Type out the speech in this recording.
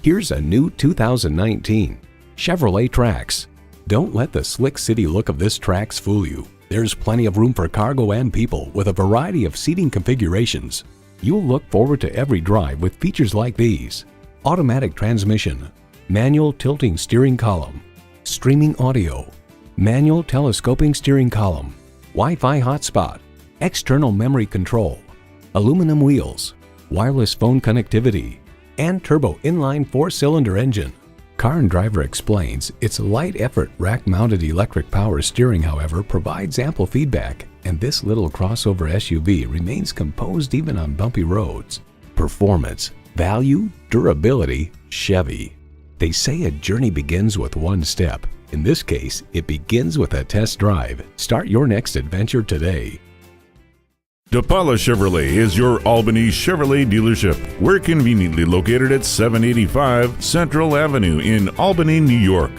Here's a new 2019 Chevrolet Trax. Don't let the slick city look of this Trax fool you. There's plenty of room for cargo and people with a variety of seating configurations. You'll look forward to every drive with features like these: automatic transmission, manual tilting steering column, streaming audio, manual telescoping steering column, Wi-Fi hotspot, external memory control, aluminum wheels, wireless phone connectivity, and turbo inline 4-cylinder engine. Car and Driver explains its light-effort rack-mounted electric power steering, however, provides ample feedback, and this little crossover SUV remains composed even on bumpy roads. Performance, value, durability, Chevy. They say a journey begins with one step. In this case, it begins with a test drive. Start your next adventure today. DePaula Chevrolet is your Albany Chevrolet dealership. We're conveniently located at 785 Central Avenue in Albany, New York.